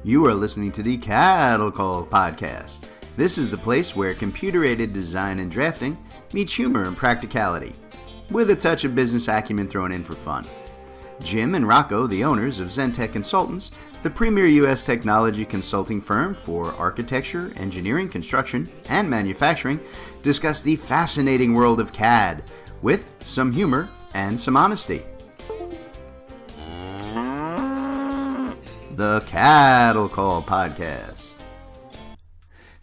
You are listening to the Cattle Call podcast. This is the place where computer-aided design and drafting meets humor and practicality, with a touch of business acumen thrown in for fun. Jim and Rocco, the owners of ZenTech Consultants, the premier U.S. technology consulting firm for architecture, engineering, construction, and manufacturing, discuss the fascinating world of CAD with some humor and some honesty. The Cattle Call podcast.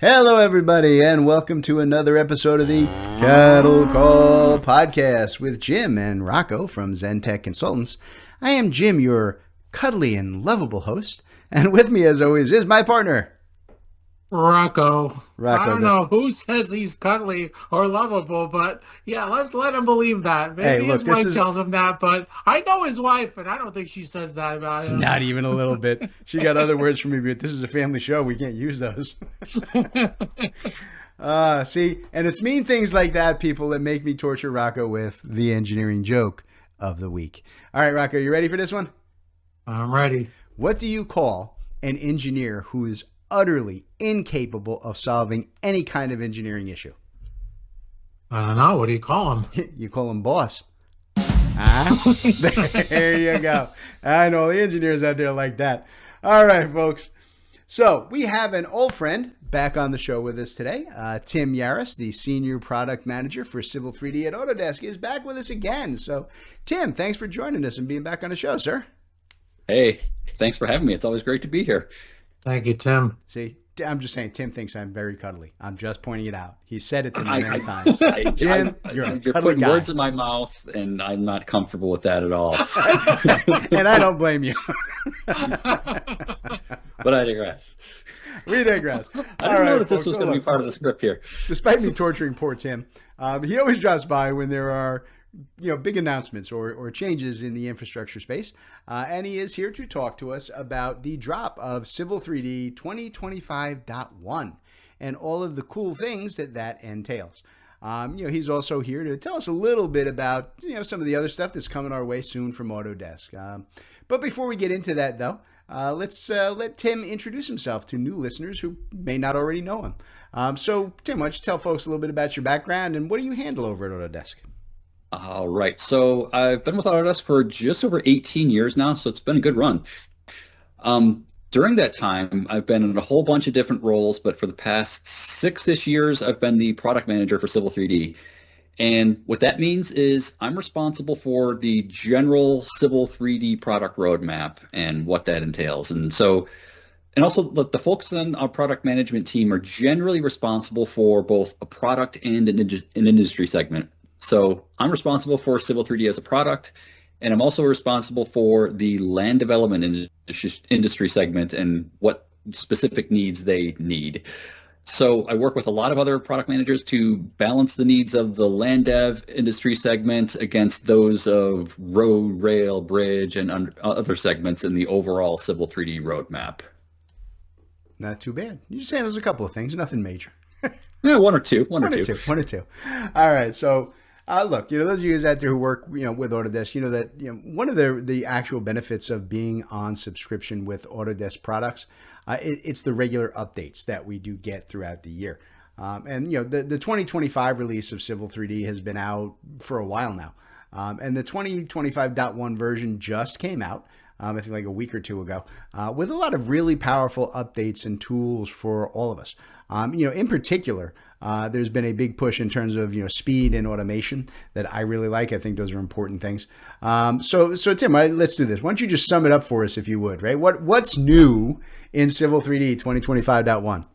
Hello, everybody, and welcome to another episode of the Cattle Call podcast with Jim and Rocco from ZenTech Consultants. I am Jim, your cuddly and lovable host, and with me, as always, is my partner, Rocco. I don't know who says he's cuddly or lovable, but yeah, let's let him believe that. Maybe his wife tells him that, but I know his wife, and I don't think she says that about him. Not even a little bit. She got other words from me, but this is a family show. We can't use those. See, and it's mean things like that, people, that make me torture Rocco with the engineering joke of the week. All right, Rocco, you ready for this one? I'm ready. What do you call an engineer who is utterly incapable of solving any kind of engineering issue? I don't know. What do you call him? You call him boss. There you go. I know the engineers out there like that. All right, folks. So we have an old friend back on the show with us today. Tim Yarris, the Senior Product Manager for Civil 3D at Autodesk, is back with us again. So, Tim, thanks for joining us and being back on the show, sir. Hey, thanks for having me. It's always great to be here. Thank you, Tim. See, I'm just saying, Tim thinks I'm very cuddly. I'm just pointing it out. He said it to me many times. Jim, you're putting words in my mouth, and I'm not comfortable with that at all. And I don't blame you. But I digress. We digress. I didn't know that this was going to be part of the script here. Despite me torturing poor Tim, he always drops by when there are big announcements or changes in the infrastructure space. And he is here to talk to us about the drop of Civil 3D 2025.1 and all of the cool things that entails. He's also here to tell us a little bit about, some of the other stuff that's coming our way soon from Autodesk. But before we get into that, though, let's let Tim introduce himself to new listeners who may not already know him. So, Tim, why don't you tell folks a little bit about your background and what do you handle over at Autodesk? All right. So I've been with Autodesk for just over 18 years now, so it's been a good run. During that time, I've been in a whole bunch of different roles, but for the past 6-ish years, I've been the product manager for Civil 3D. And what that means is I'm responsible for the general Civil 3D product roadmap and what that entails. And also the folks on our product management team are generally responsible for both a product and an industry segment. So I'm responsible for Civil 3D as a product, and I'm also responsible for the land development industry segment and what specific needs they need. So I work with a lot of other product managers to balance the needs of the land dev industry segment against those of road, rail, bridge, and other segments in the overall Civil 3D roadmap. Not too bad. You just handles a couple of things, nothing major. Yeah, one or two. One or two. All right, so look, those of you guys out there who work, with Autodesk, that, one of the actual benefits of being on subscription with Autodesk products, it's the regular updates that we do get throughout the year. And, the 2025 release of Civil 3D has been out for a while now. And the 2025.1 version just came out, I think like a week or two ago, with a lot of really powerful updates and tools for all of us. In particular, there's been a big push in terms of, speed and automation that I really like. I think those are important things. So Tim, let's do this. Why don't you just sum it up for us, if you would, right? What's new in Civil 3D 2025.1?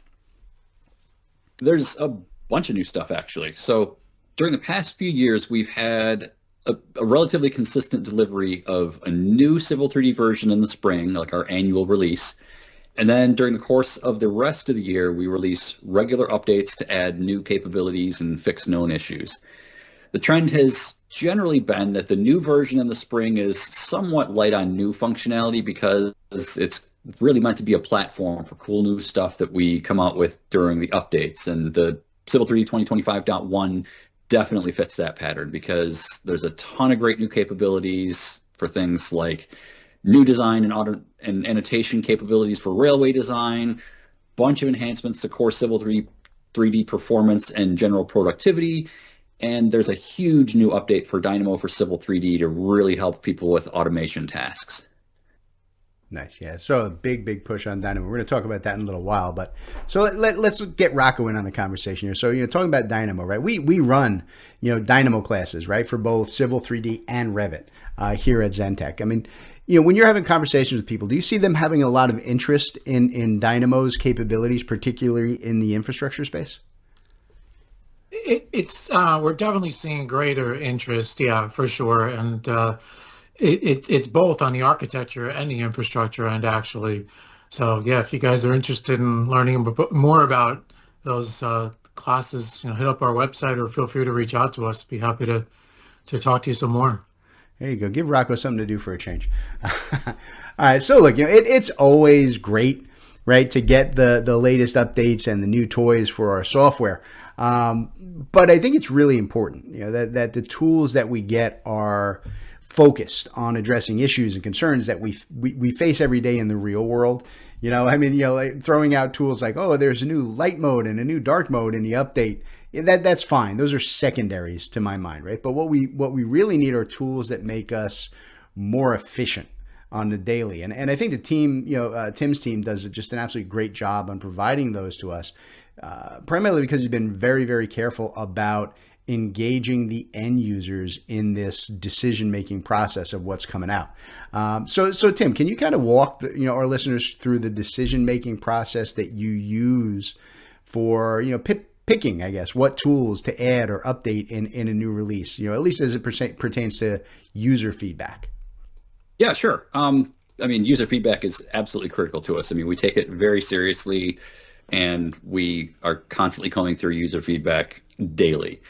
There's a bunch of new stuff, actually. So during the past few years, we've had a relatively consistent delivery of a new Civil 3D version in the spring, like our annual release. And then during the course of the rest of the year, we release regular updates to add new capabilities and fix known issues. The trend has generally been that the new version in the spring is somewhat light on new functionality because it's really meant to be a platform for cool new stuff that we come out with during the updates. And the Civil 3D 2025.1 definitely fits that pattern because there's a ton of great new capabilities for things like new design and annotation capabilities for railway design, bunch of enhancements to core Civil 3D performance and general productivity. And there's a huge new update for Dynamo for Civil 3D to really help people with automation tasks. Nice, yeah. So a big push on Dynamo. We're going to talk about that in a little while, but so let's get Rocco in on the conversation here. So talking about Dynamo, right? We run Dynamo classes, right, for both Civil 3D and Revit here at Zentech. I mean, when you're having conversations with people, do you see them having a lot of interest in Dynamo's capabilities, particularly in the infrastructure space? It's we're definitely seeing greater interest, yeah, for sure, and it's both on the architecture and the infrastructure end, actually. So yeah, if you guys are interested in learning more about those classes, hit up our website or feel free to reach out to us. Be happy to talk to you some more. There you go. Give Rocco something to do for a change. All right. So look, it's always great, right, to get the latest updates and the new toys for our software. But I think it's really important, that the tools that we get are focused on addressing issues and concerns that we face every day in the real world. Like throwing out tools like, oh, there's a new light mode and a new dark mode in the update. That's fine. Those are secondaries to my mind, right? But what we really need are tools that make us more efficient on the daily. And I think the team, Tim's team does just an absolutely great job on providing those to us, primarily because he's been very, very careful about engaging the end users in this decision-making process of what's coming out. So Tim, can you kind of walk our listeners through the decision-making process that you use for, picking, I guess, what tools to add or update in a new release, at least as it pertains to user feedback? Yeah, sure. User feedback is absolutely critical to us. We take it very seriously, and we are constantly combing through user feedback daily.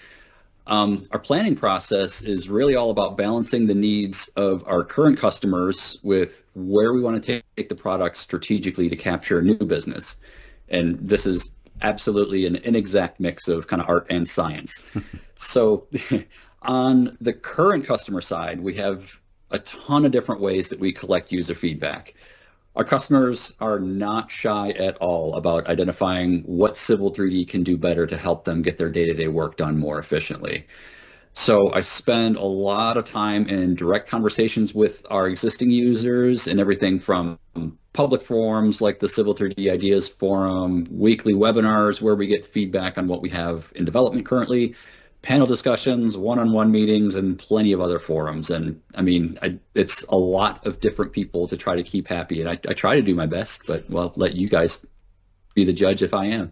Our planning process is really all about balancing the needs of our current customers with where we want to take the product strategically to capture new business. And this is absolutely an inexact mix of kind of art and science. So on the current customer side, we have a ton of different ways that we collect user feedback. Our customers are not shy at all about identifying what Civil 3D can do better to help them get their day-to-day work done more efficiently. So I spend a lot of time in direct conversations with our existing users in everything from public forums like the Civil 3D Ideas Forum, weekly webinars where we get feedback on what we have in development currently, panel discussions, one-on-one meetings, and plenty of other forums. And it's a lot of different people to try to keep happy. And I try to do my best, but let you guys be the judge if I am.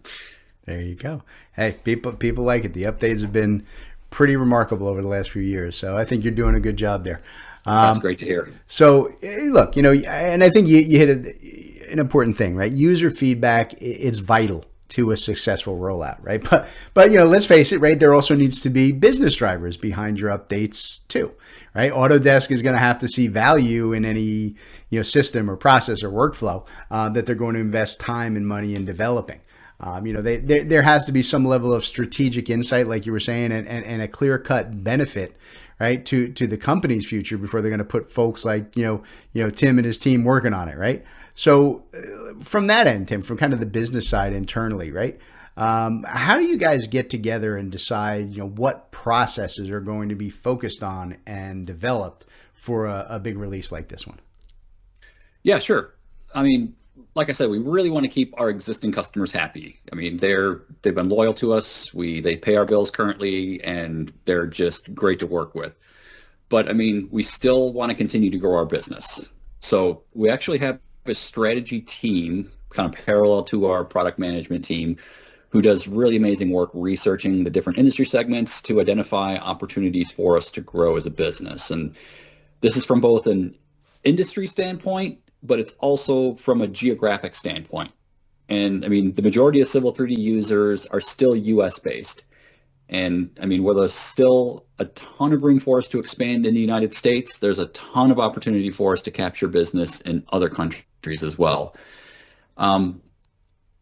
There you go. Hey, people like it. The updates have been pretty remarkable over the last few years. So I think you're doing a good job there. That's great to hear. So look, and I think you hit an important thing, right? User feedback, it's vital to a successful rollout, right? But let's face it, right? There also needs to be business drivers behind your updates too, right? Autodesk is going to have to see value in any system or process or workflow that they're going to invest time and money in developing. There has to be some level of strategic insight, like you were saying, and a clear-cut benefit, right, to the company's future before they're going to put folks like Tim and his team working on it, right? So from that end, Tim, from kind of the business side internally, right? How do you guys get together and decide what processes are going to be focused on and developed for a big release like this one? Yeah, sure. Like I said, we really want to keep our existing customers happy. They've been loyal to us. They pay our bills currently, and they're just great to work with. But we still want to continue to grow our business. So we actually have a strategy team, kind of parallel to our product management team, who does really amazing work researching the different industry segments to identify opportunities for us to grow as a business. And this is from both an industry standpoint, but it's also from a geographic standpoint. And the majority of Civil 3D users are still US based. And where there's still a ton of room for us to expand in the United States, there's a ton of opportunity for us to capture business in other countries as well.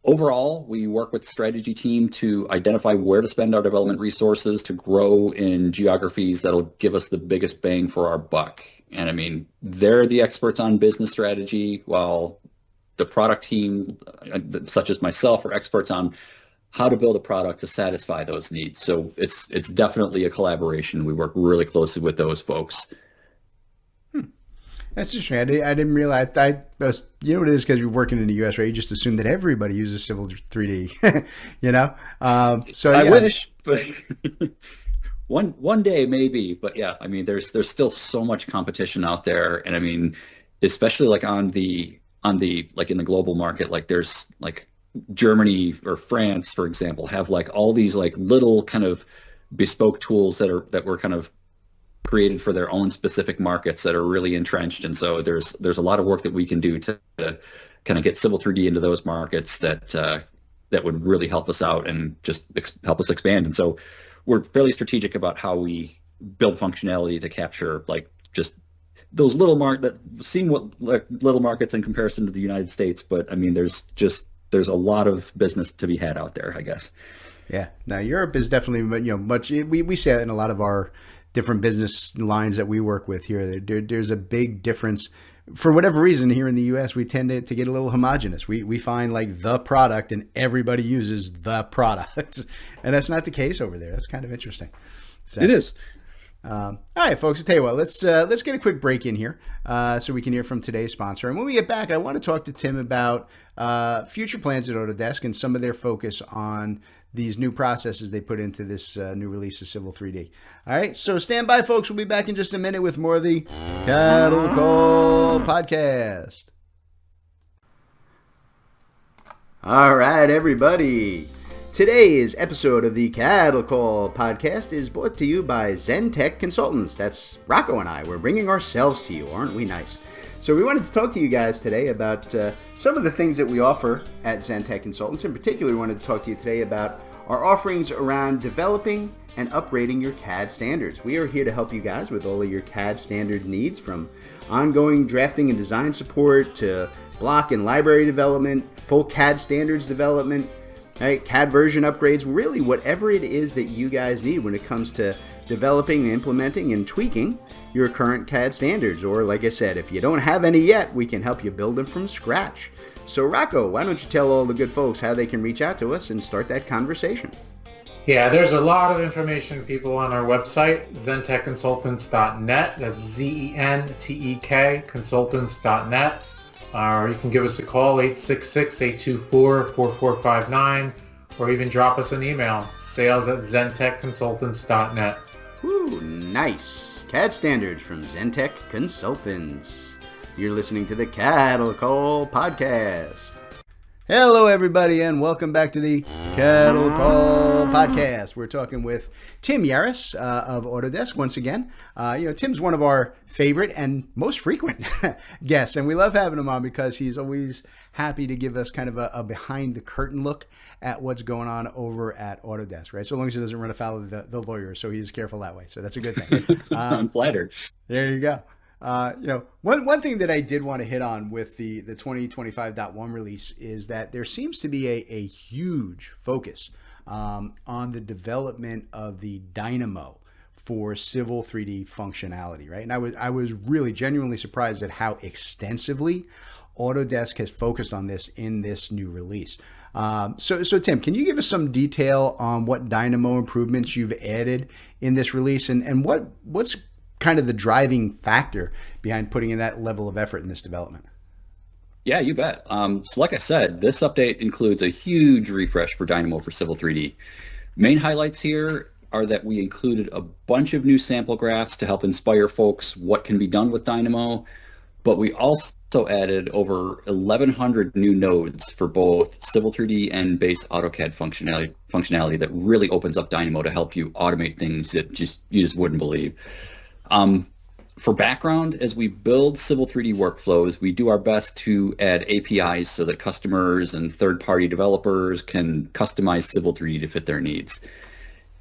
Overall, we work with the strategy team to identify where to spend our development resources to grow in geographies that'll give us the biggest bang for our buck. And I mean, they're the experts on business strategy, while the product team, such as myself, are experts on how to build a product to satisfy those needs. So it's definitely a collaboration. We work really closely with those folks. That's interesting. I didn't realize. You know what it is, because you're working in the U.S., right? You just assume that everybody uses Civil 3D, you know? So I wish, but one day maybe. But yeah, I mean, there's still so much competition out there, and I mean, especially like on the like in the global market, like there's like Germany or France, for example, have like all these like little kind of bespoke tools that were kind of created for their own specific markets that are really entrenched. And so there's a lot of work that we can do to kind of get Civil 3D into those markets that would really help us out and just help us expand. And so we're fairly strategic about how we build functionality to capture like just those little that seem like little markets in comparison to the United States. But I mean, there's a lot of business to be had out there, I guess. Yeah. Now Europe is definitely, much, we say it in a lot of our different business lines that we work with here. There's a big difference. For whatever reason, here in the U.S., we tend to get a little homogenous. We find like the product and everybody uses the product. And that's not the case over there. That's kind of interesting. So, it is. All right, folks, I'll tell you what, let's get a quick break in here so we can hear from today's sponsor. And when we get back, I want to talk to Tim about future plans at Autodesk and some of their focus on these new processes they put into this new release of Civil 3D. All right, so stand by, folks. We'll be back in just a minute with more of the Cattle Call Podcast. All right, everybody. Today's episode of the Cattle Call Podcast is brought to you by Zen-Tech Consultants. That's Rocco and I. We're bringing ourselves to you. Aren't we nice? So we wanted to talk to you guys today about some of the things that we offer at Zen-Tech Consultants. In particular, we wanted to talk to you today about our offerings around developing and upgrading your CAD standards. We are here to help you guys with all of your CAD standard needs, from ongoing drafting and design support to block and library development, full CAD standards development, right, CAD version upgrades, really whatever it is that you guys need when it comes to developing, implementing, and tweaking your current CAD standards. Or like I said, if you don't have any yet, we can help you build them from scratch. So Rocco, why don't you tell all the good folks how they can reach out to us and start that conversation? Yeah, there's a lot of information, people, on our website, zentechconsultants.net. That's ZENTEK consultants.net. Or you can give us a call, 866-824-4459, or even drop us an email, sales@zentechconsultants.net. Ooh, nice. CAD standards from Zen-Tech Consultants. You're listening to the Cattle Call Podcast. Hello, everybody, and welcome back to the Cattle Call Podcast. We're talking with Tim Yarris of Autodesk once again. Tim's one of our favorite and most frequent guests, and we love having him on because he's always happy to give us kind of a behind-the-curtain look at what's going on over at Autodesk, right? So long as he doesn't run afoul of the lawyer, so he's careful that way. So that's a good thing. I'm flattered. There you go. One thing that I did want to hit on with the 2025.1 release is that there seems to be a huge focus on the development of the Dynamo for Civil 3D functionality, right? And I was really genuinely surprised at how extensively Autodesk has focused on this in this new release. So Tim, can you give us some detail on what Dynamo improvements you've added in this release, and what's kind of the driving factor behind putting in that level of effort in this development? Yeah, you bet. So like I said, this update includes a huge refresh for Dynamo for Civil 3D. Main highlights here are that we included a bunch of new sample graphs to help inspire folks what can be done with Dynamo, but we also added over 1,100 new nodes for both Civil 3D and base AutoCAD functionality that really opens up Dynamo to help you automate things that you just wouldn't believe. For background, as we build Civil 3D workflows, we do our best to add APIs so that customers and third-party developers can customize Civil 3D to fit their needs.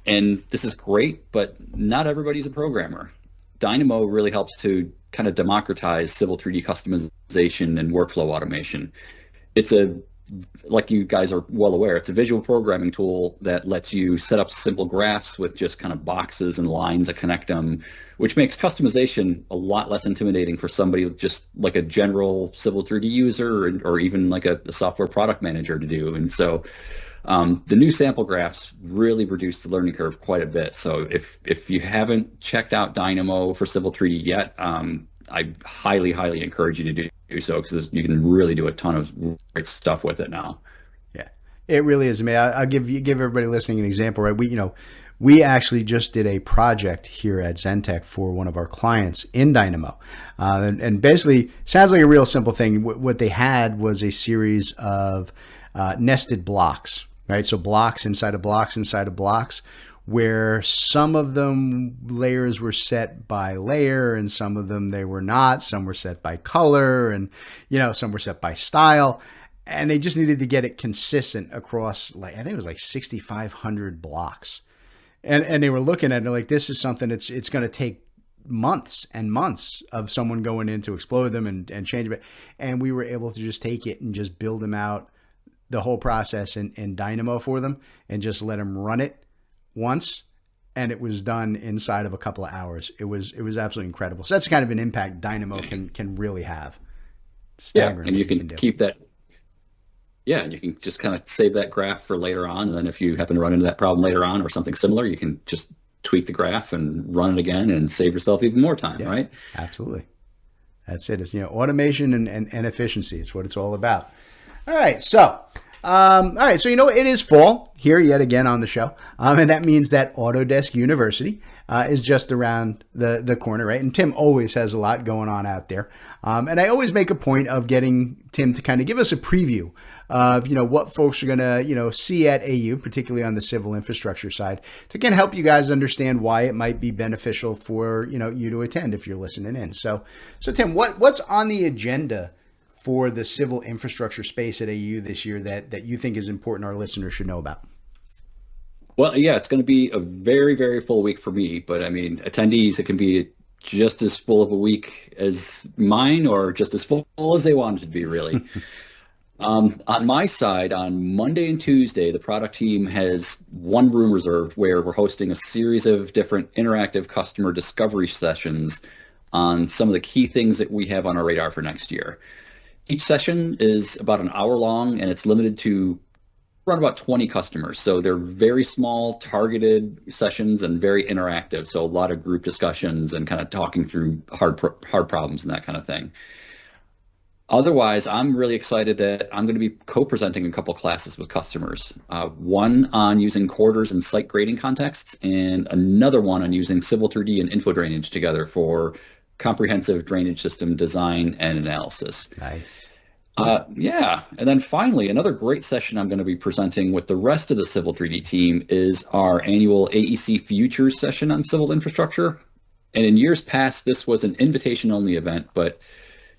And this is great, but not everybody's a programmer. Dynamo really helps to kind of democratize Civil 3D customization and workflow automation. It's a like you guys are well aware, it's a visual programming tool that lets you set up simple graphs with just kind of boxes and lines that connect them, which makes customization a lot less intimidating for somebody just like a general Civil 3D user or even like a software product manager to do. And so the new sample graphs really reduce the learning curve quite a bit. So if you haven't checked out Dynamo for Civil 3D yet, I highly, highly encourage you to do so, because you can really do a ton of great stuff with it now. Yeah, it really is. I mean, I'll give everybody listening an example, right? We actually just did a project here at Zentech for one of our clients in Dynamo. And basically, sounds like a real simple thing. What they had was a series of nested blocks, right? So blocks inside of blocks inside of blocks, where some of them layers were set by layer and some of them they were not. Some were set by color and, some were set by style. And they just needed to get it consistent across, I think it was like 6,500 blocks. And they were looking at it like, this is something it's going to take months and months of someone going in to explode them and change it. And we were able to just take it and just build them out, the whole process in Dynamo for them, and just let them run it once, and it was done inside of a couple of hours. It was absolutely incredible. So that's the kind of an impact Dynamo can really have. Staggering. Yeah, and you can keep that. Yeah, and you can just kind of save that graph for later on, and then if you happen to run into that problem later on or something similar, you can just tweak the graph and run it again and save yourself even more time, right? Absolutely. That's it. It's automation and efficiency. It's what it's all about. All right, so it is fall here yet again on the show, and that means that Autodesk University is just around the corner, right? And Tim always has a lot going on out there, and I always make a point of getting Tim to kind of give us a preview of what folks are going to see at AU, particularly on the civil infrastructure side, to kind of help you guys understand why it might be beneficial for you to attend if you're listening in. So Tim, what's on the agenda for the civil infrastructure space at AU this year that you think is important our listeners should know about? Well, yeah, it's going to be a very, very full week for me, but I mean, attendees, it can be just as full of a week as mine, or just as full as they want it to be, really. On my side, on Monday and Tuesday, the product team has one room reserved where we're hosting a series of different interactive customer discovery sessions on some of the key things that we have on our radar for next year. Each session is about an hour long, and it's limited to around about 20 customers. So they're very small, targeted sessions and very interactive. So a lot of group discussions and kind of talking through hard problems and that kind of thing. Otherwise, I'm really excited that I'm going to be co-presenting a couple classes with customers. One on using quarters and site grading contexts, and another one on using Civil 3D and info drainage together for comprehensive drainage system design and analysis. Nice. Yeah. And then finally, another great session I'm going to be presenting with the rest of the Civil 3D team is our annual AEC Futures session on civil infrastructure. And in years past, this was an invitation-only event, but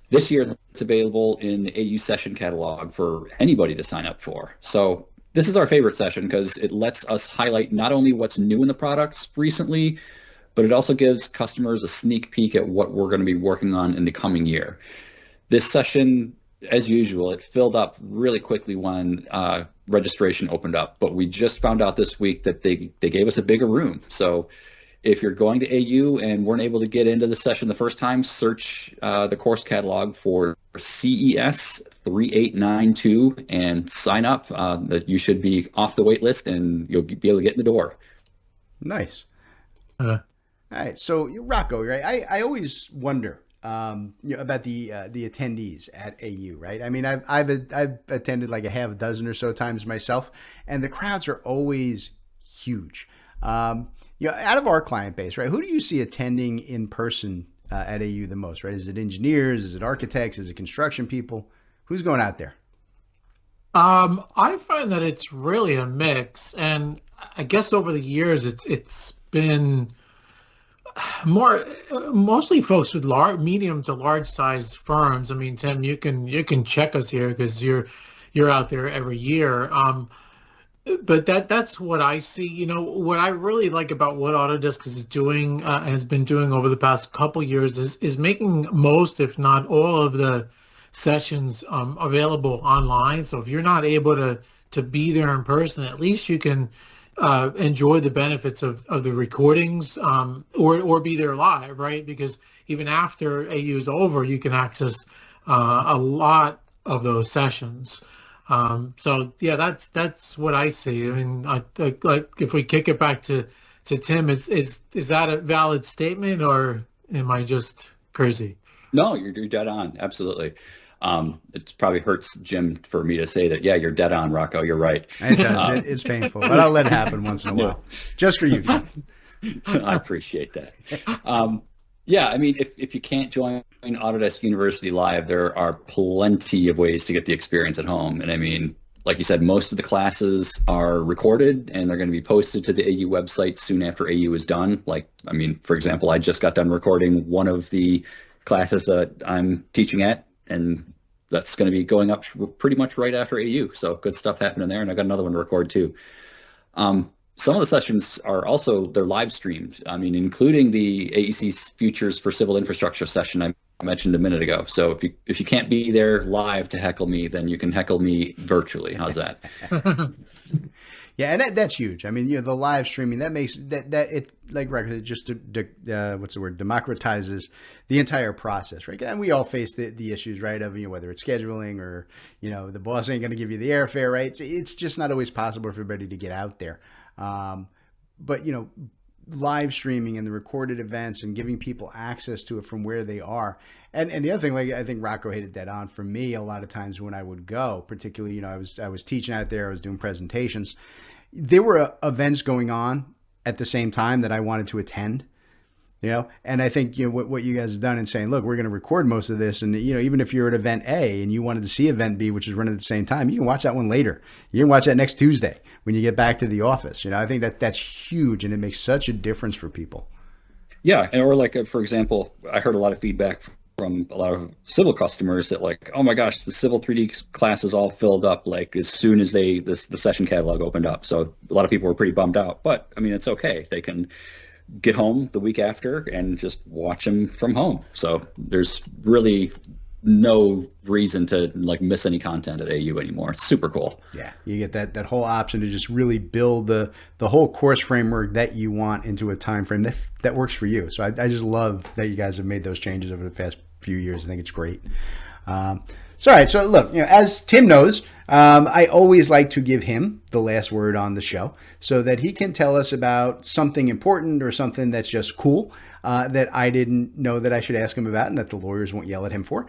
this year it's available in the AU session catalog for anybody to sign up for. So this is our favorite session because it lets us highlight not only what's new in the products recently, but it also gives customers a sneak peek at what we're going to be working on in the coming year. This session, as usual, it filled up really quickly when registration opened up, but we just found out this week that they gave us a bigger room. So if you're going to AU and weren't able to get into the session the first time, search the course catalog for CES 3892 and sign up. That you should be off the wait list and you'll be able to get in the door. Nice. All right, so Rocco, right? I always wonder about the attendees at AU, right? I mean, I've attended like a half dozen or so times myself, and the crowds are always huge. Out of our client base, right? Who do you see attending in person at AU the most, right? Is it engineers? Is it architects? Is it construction people? Who's going out there? I find that it's really a mix, and I guess over the years it's been mostly folks with medium to large size firms. I mean, Tim, you can check us here because you're out there every year. But that's what I see. What I really like about what Autodesk has been doing over the past couple years is making most, if not all, of the sessions available online. So if you're not able to be there in person, at least you can enjoy the benefits of the recordings, or be there live, right? Because even after AU is over, you can access a lot of those sessions. So yeah, that's what I see. I mean, I like if we kick it back to Tim, is that a valid statement, or am I just crazy? No, you're dead on. Absolutely. It probably hurts Jim for me to say that. Yeah, you're dead on, Rocco. You're right. It does. It's painful, but I'll let it happen once in a while, just for you. I appreciate that. Yeah, I mean, if you can't join Autodesk University Live, there are plenty of ways to get the experience at home. And I mean, like you said, most of the classes are recorded and they're going to be posted to the AU website soon after AU is done. Like, I mean, for example, I just got done recording one of the classes that I'm teaching at, and that's going to be going up pretty much right after AU. So good stuff happening there. And I got another one to record too. Some of the sessions are also, they're live streamed. I mean, including the AEC's Futures for Civil Infrastructure session I mentioned a minute ago. So if you can't be there live to heckle me, then you can heckle me virtually. How's that? Yeah, and that's huge. I mean, the live streaming, that makes that it, like record, just what's the word, democratizes the entire process, right? And we all face the issues, right, of whether it's scheduling or the boss ain't going to give you the airfare, right? It's just not always possible for everybody to get out there. But live streaming and the recorded events and giving people access to it from where they are. And the other thing, like I think Rocco hit it dead on, for me, a lot of times when I would go, particularly, I was teaching out there, I was doing presentations, there were events going on at the same time that I wanted to attend. And I think what you guys have done in saying, look, we're going to record most of this, and even if you're at event A and you wanted to see event B, which is running at the same time, you can watch that one later. You can watch that next Tuesday when you get back to the office. I think that's huge, and it makes such a difference for people. Yeah, or like for example, I heard a lot of feedback from a lot of civil customers that like, oh my gosh, the Civil 3D class is all filled up like as soon as the session catalog opened up. So a lot of people were pretty bummed out, but I mean, it's okay. They can get home the week after and just watch them from home. So there's really no reason to like miss any content at AU anymore. It's super cool. Yeah, you get that whole option to just really build the whole course framework that you want into a time frame that works for you. So I just love that you guys have made those changes over the past few years. I think it's great. So all right, so look, as Tim knows, I always like to give him the last word on the show so that he can tell us about something important or something that's just cool that I didn't know that I should ask him about and that the lawyers won't yell at him for.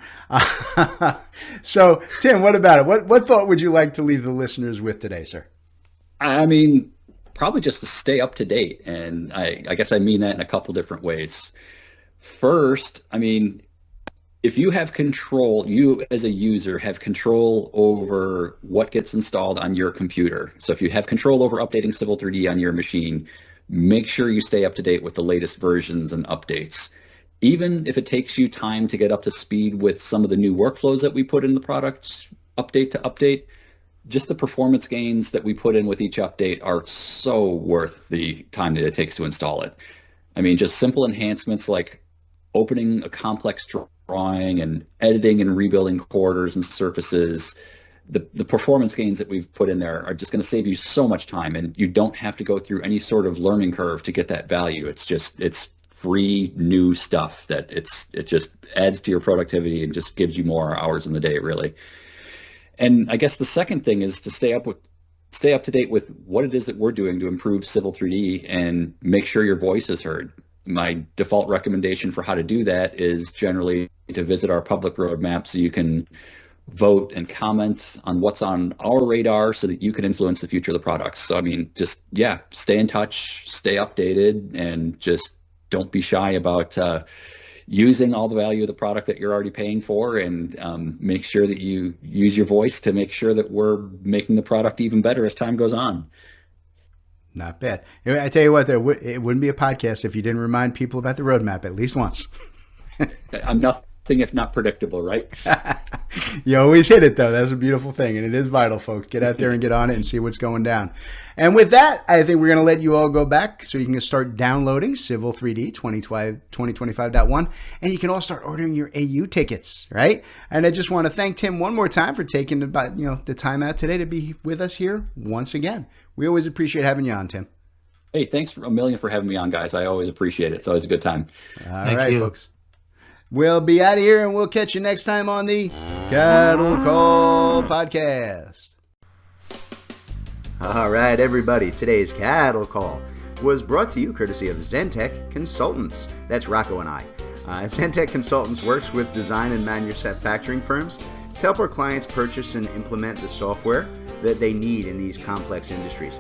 So, Tim, what about it? What thought would you like to leave the listeners with today, sir? I mean, probably just to stay up to date. And I guess I mean that in a couple different ways. First, I mean, if you have control, you as a user have control over what gets installed on your computer. So if you have control over updating Civil 3D on your machine, make sure you stay up to date with the latest versions and updates. Even if it takes you time to get up to speed with some of the new workflows that we put in the product, update to update, just the performance gains that we put in with each update are so worth the time that it takes to install it. I mean, just simple enhancements like opening a complex drawing and editing and rebuilding corridors and surfaces, the performance gains that we've put in there are just going to save you so much time, and you don't have to go through any sort of learning curve to get that value. It's free new stuff that it just adds to your productivity and just gives you more hours in the day, really. And I guess the second thing is to stay up to date with what it is that we're doing to improve Civil 3D and make sure your voice is heard. My default recommendation for how to do that is generally to visit our public roadmap so you can vote and comment on what's on our radar so that you can influence the future of the products. So, I mean, just, yeah, stay in touch, stay updated, and just don't be shy about using all the value of the product that you're already paying for, and make sure that you use your voice to make sure that we're making the product even better as time goes on. Not bad. I tell you what, it wouldn't be a podcast if you didn't remind people about the roadmap at least once. I'm nothing anything if not predictable, right? You always hit it, though. That's a beautiful thing, and it is vital, folks. Get out there and get on it and see what's going down. And with that, I think we're going to let you all go back so you can start downloading Civil 3D 2025.1, and you can all start ordering your AU tickets, right? And I just want to thank Tim one more time for taking the time out today to be with us here once again. We always appreciate having you on, Tim. Hey, thanks a million for having me on, guys. I always appreciate it. It's always a good time. All right, folks. We'll be out of here, and we'll catch you next time on the Cattle Call Podcast. All right, everybody. Today's Cattle Call was brought to you courtesy of Zentech Consultants. That's Rocco and I. Zentech Consultants works with design and manufacturing firms to help our clients purchase and implement the software that they need in these complex industries.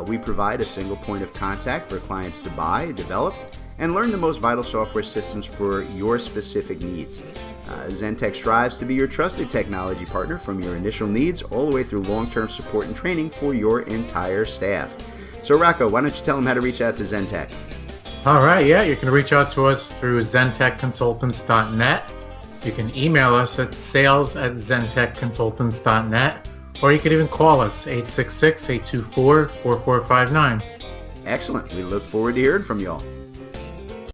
We provide a single point of contact for clients to buy, develop, and learn the most vital software systems for your specific needs. Zentech strives to be your trusted technology partner from your initial needs all the way through long-term support and training for your entire staff. So Rocco, why don't you tell them how to reach out to Zentech? All right, yeah, you can reach out to us through zentechconsultants.net. You can email us at sales@zentechconsultants.net, or you can even call us 866-824-4459. Excellent. We look forward to hearing from you all.